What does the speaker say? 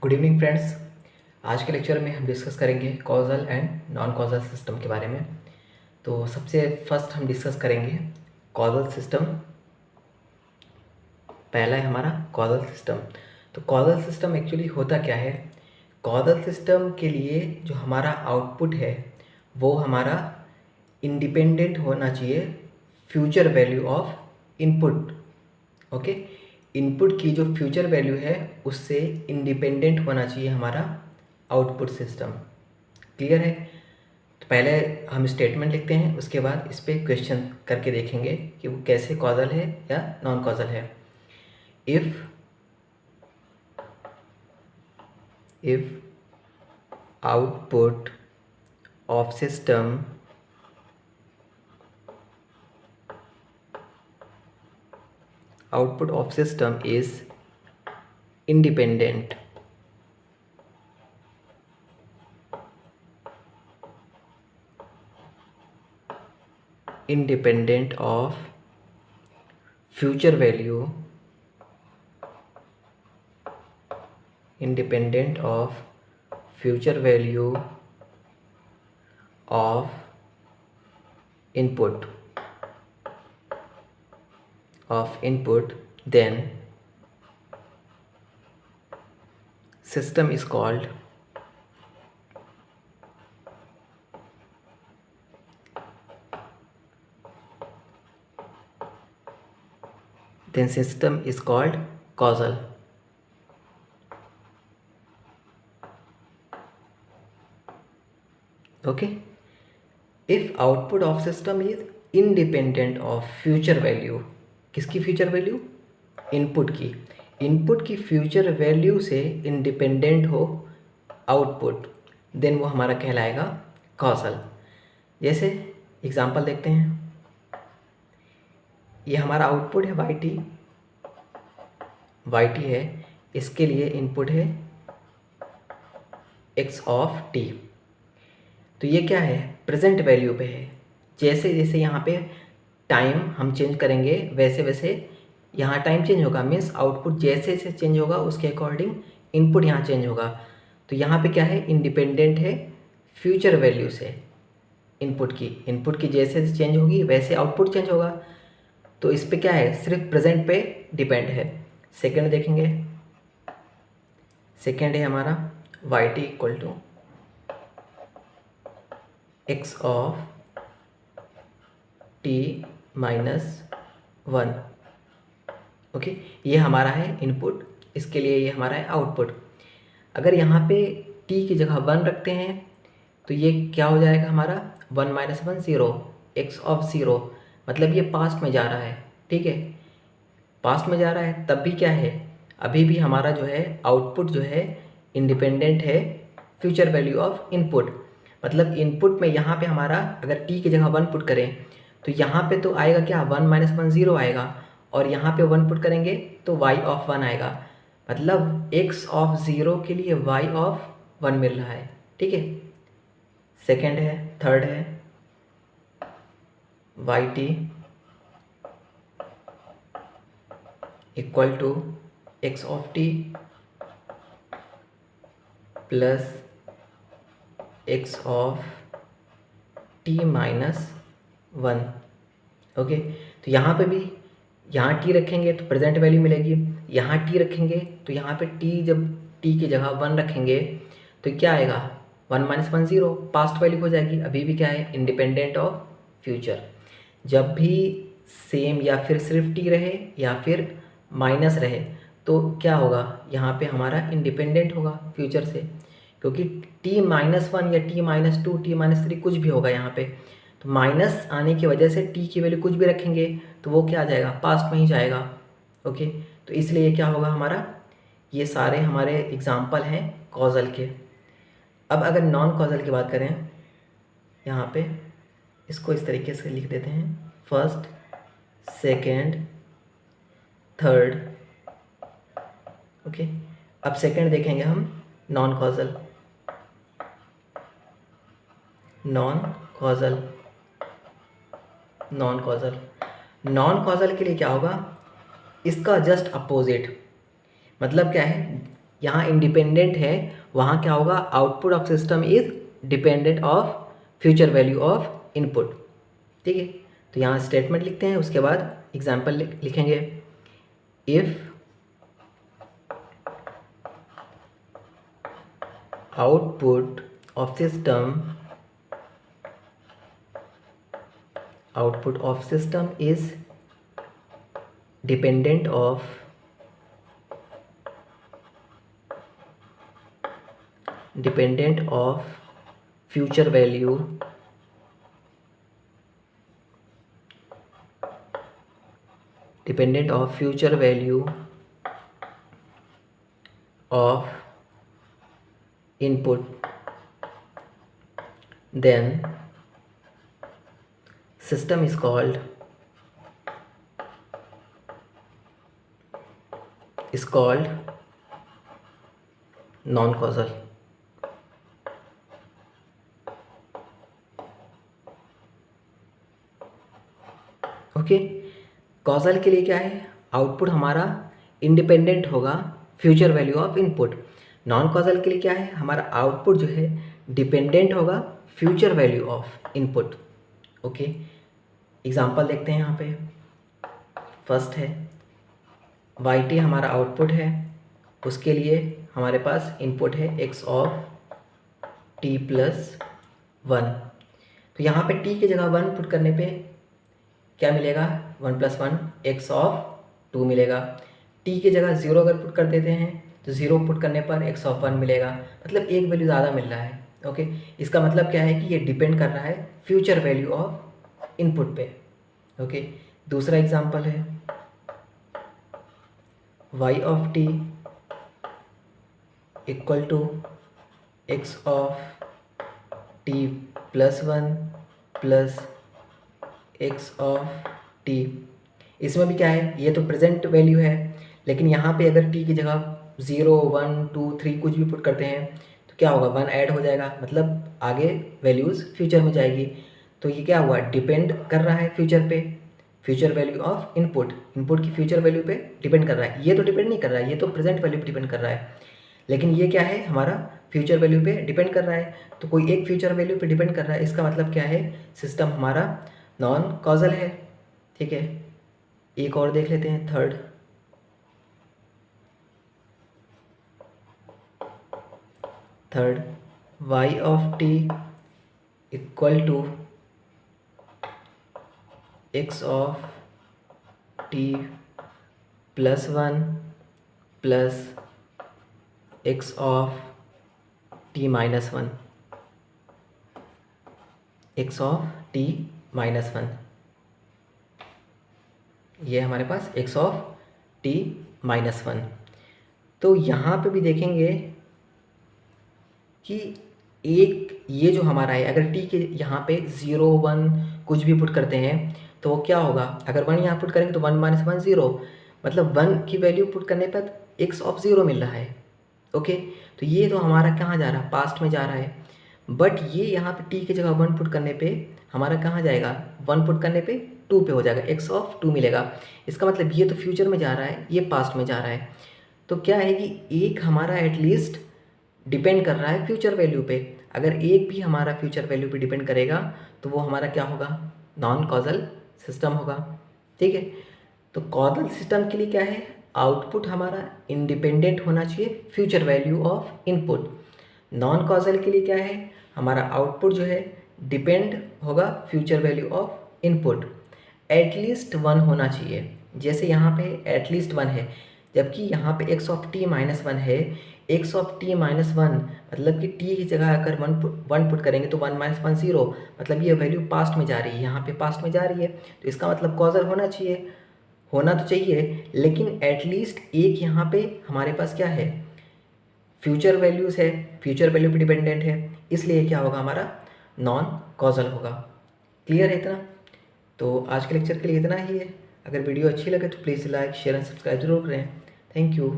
Good evening friends. आज के lecture में हम डिस्कस करेंगे causal and non causal system के बारे में। तो सबसे फर्स्ट हम डिस्कस करेंगे कॉजल सिस्टम। पहला है हमारा कॉजल सिस्टम। तो कॉजल सिस्टम एक्चुअली होता क्या है? कॉजल सिस्टम के लिए जो हमारा आउटपुट है वो हमारा इंडिपेंडेंट होना चाहिए future value of input. Okay, input की जो फ्यूचर वैल्यू है उससे इंडिपेंडेंट होना चाहिए हमारा आउटपुट सिस्टम। क्लियर है? तो पहले हम स्टेटमेंट लिखते हैं, उसके बाद इस पर क्वेश्चन करके देखेंगे कि वो कैसे कॉजल है या नॉन कॉजल है। If output of system is independent of future value, of input, then system is called causal. Okay, if output of system is independent of future value, किसकी फ्यूचर वैल्यू? इनपुट की future value से independent हो output, then वो हमारा कहलाएगा causal. जैसे example देखते हैं, ये हमारा आउटपुट है वाई टी है, इसके लिए इनपुट है एक्स ऑफ टी। तो ये क्या है? प्रेजेंट वैल्यू पे है। जैसे जैसे यहाँ पे टाइम हम चेंज करेंगे वैसे वैसे यहाँ टाइम चेंज होगा, मीन्स आउटपुट जैसे जैसे चेंज होगा उसके अकॉर्डिंग इनपुट यहाँ चेंज होगा। तो यहाँ पे क्या है? इंडिपेंडेंट है फ्यूचर वैल्यू से। इनपुट की जैसे जैसे चेंज होगी वैसे आउटपुट चेंज होगा। तो इस पे क्या है? सिर्फ प्रेजेंट पे डिपेंड है। सेकंड देखेंगे, सेकंड है हमारा y t equal to x of t minus 1। Okay, ये हमारा है इनपुट, इसके लिए ये हमारा है आउटपुट। अगर यहाँ पे t की जगह 1 रखते हैं तो ये क्या हो जाएगा हमारा? 1 माइनस 1 0, एक्स ऑफ 0। मतलब ये पास्ट में जा रहा है। ठीक है, पास्ट में जा रहा है, तब भी क्या है? अभी भी हमारा जो है आउटपुट जो है इंडिपेंडेंट है फ्यूचर वैल्यू ऑफ इनपुट। मतलब इनपुट में यहाँ पे हमारा अगर t की जगह 1 पुट करें तो यहाँ पे तो आएगा क्या? 1 माइनस 1 0 आएगा, और यहाँ पे 1 पुट करेंगे तो y ऑफ 1 आएगा। मतलब x ऑफ 0 के लिए y ऑफ 1 मिल रहा है। ठीक है, सेकेंड है। थर्ड है y t equal to x of t plus x of t minus 1। Okay, तो यहाँ पे भी यहाँ टी रखेंगे तो प्रेजेंट वैल्यू मिलेगी, यहाँ टी रखेंगे तो यहाँ पे टी, जब टी की जगह 1 रखेंगे तो क्या आएगा? 1 माइनस 1 0, पास्ट वैल्यू हो जाएगी। अभी भी क्या है? Independent of future. जब भी सेम या फिर सिर्फ टी रहे या फिर माइनस रहे तो क्या होगा? यहाँ पे हमारा इंडिपेंडेंट होगा फ्यूचर से, क्योंकि टी माइनस 1 या टी माइनस 2 टी माइनस 3 कुछ भी होगा यहाँ पे। तो माइनस आने की वजह से टी की वैल्यू कुछ भी रखेंगे तो वो क्या आ जाएगा? पास्ट में ही जाएगा। ओके, तो इसलिए क्या होगा हमारा? ये सारे हमारे एग्जाम्पल हैं कॉजल के। अब अगर नॉन कॉजल की बात करें, यहाँ पे इसको इस तरीके से लिख देते हैं, फर्स्ट, सेकेंड, थर्ड। ओके, अब सेकेंड देखेंगे हम नॉन कॉजल। नॉन कॉजल के लिए क्या होगा? इसका जस्ट अपोजिट। मतलब क्या है? यहाँ इंडिपेंडेंट है, वहाँ क्या होगा, output of system is dependent of future value of input. ठीक है, तो यहाँ स्टेटमेंट लिखते हैं, उसके बाद एग्जाम्पल लिखेंगे। If output of system is dependent of future value of input, then system is called non-causal। Okay, causal के लिए क्या है, आउटपुट हमारा इंडिपेंडेंट होगा future value of input. Non causal के लिए क्या है, हमारा आउटपुट जो है डिपेंडेंट होगा future value of input. Okay, example देखते हैं यहाँ पे। फर्स्ट है yt हमारा आउटपुट है, उसके लिए हमारे पास इनपुट है x ऑफ t प्लस 1। तो यहाँ पे t की जगह 1 पुट करने पे क्या मिलेगा, 1 + 1 x ऑफ 2 मिलेगा। t की जगह 0 अगर पुट कर देते हैं तो 0 पुट करने पर x ऑफ 1 मिलेगा, मतलब एक वैल्यू ज़्यादा मिल रहा है। ओके, इसका मतलब क्या है कि ये डिपेंड कर रहा है फ्यूचर वैल्यू ऑफ इनपुट पे। ओके, दूसरा एग्जांपल है y of t equal to x of t plus 1 plus x of t। इसमें भी क्या है, ये तो प्रेजेंट वैल्यू है, लेकिन यहाँ पे अगर t की जगह 0, 1, 2, 3 कुछ भी पुट करते हैं तो क्या होगा, 1 ऐड हो जाएगा, मतलब आगे वैल्यूज़ फ्यूचर में जाएगी। तो ये क्या हुआ, डिपेंड कर रहा है फ्यूचर पे, फ्यूचर वैल्यू ऑफ इनपुट की फ्यूचर वैल्यू पे डिपेंड कर रहा है। ये तो डिपेंड नहीं कर रहा है, ये तो प्रेजेंट वैल्यू पे डिपेंड कर रहा है, लेकिन ये क्या है, हमारा फ्यूचर वैल्यू पे डिपेंड कर रहा है। तो कोई एक फ्यूचर वैल्यू पे डिपेंड कर रहा है, इसका मतलब क्या है, सिस्टम हमारा नॉन कॉजल है। ठीक है, एक और देख लेते हैं, third y of t equal to x of t plus 1 plus x of t minus 1, x of t minus 1, ये हमारे पास x ऑफ t माइनस 1। तो यहाँ पे भी देखेंगे कि एक ये जो हमारा है, अगर t के यहाँ पे 0, 1 कुछ भी पुट करते हैं तो वो क्या होगा, अगर 1 यहाँ पुट करेंगे तो 1 - 1 0, मतलब 1 की वैल्यू पुट करने पर x ऑफ 0 मिल रहा है। ओके, तो ये तो हमारा कहाँ जा रहा है, पास्ट में जा रहा है। बट ये यहाँ पे t की जगह 1 पुट करने पे हमारा कहाँ जाएगा, 1 पुट करने पे 2 पे हो जाएगा, x ऑफ 2 मिलेगा। इसका मतलब ये तो फ्यूचर में जा रहा है, ये पास्ट में जा रहा है। तो क्या है कि एक हमारा एटलीस्ट डिपेंड कर रहा है फ्यूचर वैल्यू पे। अगर एक भी हमारा फ्यूचर वैल्यू पे डिपेंड करेगा तो वो हमारा क्या होगा, नॉन कॉजल सिस्टम होगा। ठीक है, तो कॉजल सिस्टम के लिए क्या है, आउटपुट हमारा इंडिपेंडेंट होना चाहिए future value of input. Non causal के लिए क्या है, हमारा आउटपुट जो है डिपेंड होगा future value of input, at least 1 होना चाहिए। जैसे यहाँ पे एटलीस्ट 1 है, जबकि यहाँ पे x ऑफ t माइनस 1 है। x ऑफ t माइनस 1 मतलब कि t की जगह अगर 1 पुट करेंगे तो 1 - 1 0, मतलब ये वैल्यू पास्ट में जा रही है, यहाँ पे पास्ट में जा रही है, तो इसका मतलब कॉजल होना तो चाहिए, लेकिन एटलीस्ट एक यहाँ पे हमारे पास क्या है, फ्यूचर वैल्यूज़ है, फ्यूचर वैल्यू पे डिपेंडेंट है, इसलिए क्या होगा, हमारा नॉन कॉजल होगा। क्लियर है इतना? तो आज के लेक्चर के लिए इतना ही है। अगर वीडियो अच्छी लगे तो please like, share and subscribe जरूर करें। Thank you.